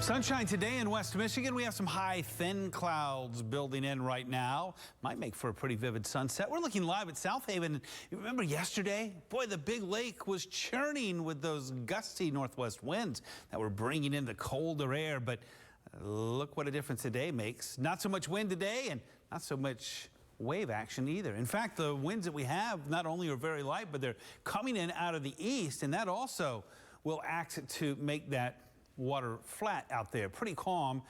Sunshine today in West Michigan. We have some high, thin clouds building in right now. Might make for a pretty vivid sunset. We're looking live at South Haven. You remember yesterday? Boy, the big lake was churning with those gusty northwest winds that were bringing in the colder air. But look what a difference today makes. Not so much wind today and not so much wave action either. In fact, the winds that we have not only are very light, but they're coming in out of the east, and that also will act to make that water flat out there, pretty calm.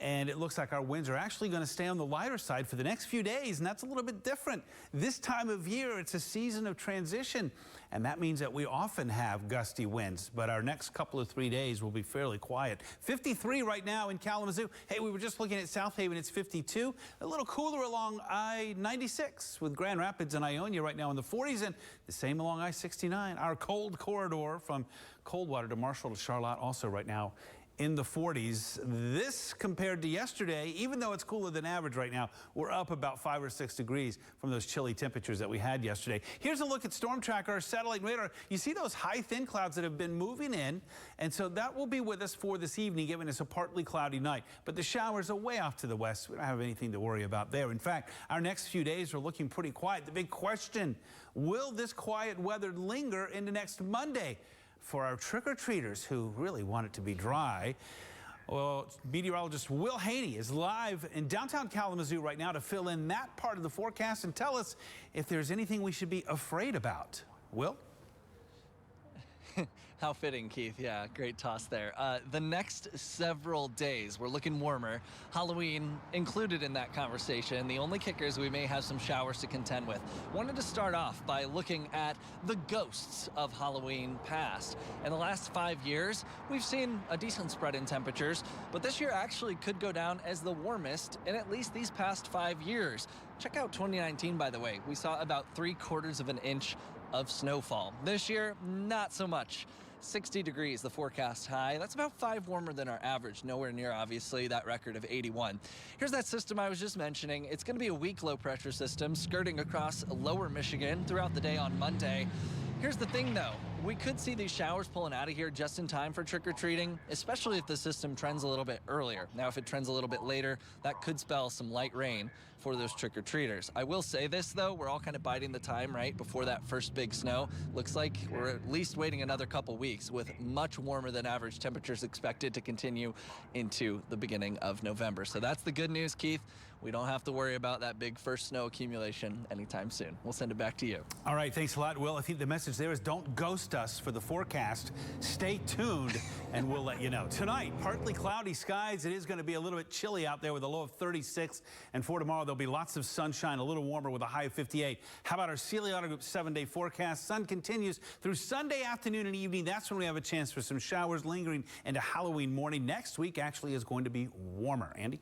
And it looks like our winds are actually going to stay on the lighter side for the next few days, and that's a little bit different. This time of year, it's a season of transition, and that means that we often have gusty winds, but our next couple of 3 days will be fairly quiet. 53 right now in Kalamazoo. Hey, we were just looking at South Haven, it's 52. A little cooler along I-96 with Grand Rapids and Ionia right now in the 40s, and the same along I-69. Our cold corridor from Coldwater to Marshall to Charlotte also right now in the 40s. This compared to yesterday, even though it's cooler than average right now, we're up about 5 or 6 degrees from those chilly temperatures that we had yesterday. Here's a look at Storm Tracker, our satellite radar. You see those high thin clouds that have been moving in, and so that will be with us for this evening, giving us a partly cloudy night. But the showers are way off to the west. We don't have anything to worry about there. In fact, our next few days are looking pretty quiet. The big question, will this quiet weather linger into next Monday? For our trick-or-treaters who really want it to be dry, well, meteorologist Will Haney is live in downtown Kalamazoo right now to fill in that part of the forecast and tell us if there's anything we should be afraid about. Will? How fitting, Keith. Yeah, great toss there. The next several days, we're looking warmer. Halloween included in that conversation. The only kicker is we may have some showers to contend with. Wanted to start off by looking at the ghosts of Halloween past. In the last 5 years, we've seen a decent spread in temperatures, but this year actually could go down as the warmest in at least these past 5 years. Check out 2019, by the way. We saw about 3/4 of an inch of snowfall. This year, not so much. 60 degrees, the forecast high. That's about 5 warmer than our average. Nowhere near, obviously, that record of 81. Here's that system I was just mentioning. It's going to be a weak low pressure system skirting across lower Michigan throughout the day on Monday. Here's the thing, though. We could see these showers pulling out of here just in time for trick-or-treating, especially if the system trends a little bit earlier. Now, if it trends a little bit later, that could spell some light rain for those trick-or-treaters. I will say this, though. We're all kind of biding the time, right, before that first big snow. Looks like we're at least waiting another couple weeks with much warmer than average temperatures expected to continue into the beginning of November. So that's the good news, Keith. We don't have to worry about that big first snow accumulation anytime soon. We'll send it back to you. All right, thanks a lot, Will. I think the message there is don't ghost us for the forecast. Stay tuned, and we'll let you know. Tonight, partly cloudy skies. It is going to be a little bit chilly out there with a low of 36. And for tomorrow, there'll be lots of sunshine, a little warmer with a high of 58. How about our Sealy Auto Group 7-day forecast? Sun continues through Sunday afternoon and evening. That's when we have a chance for some showers lingering into Halloween morning. Next week actually is going to be warmer. Andy?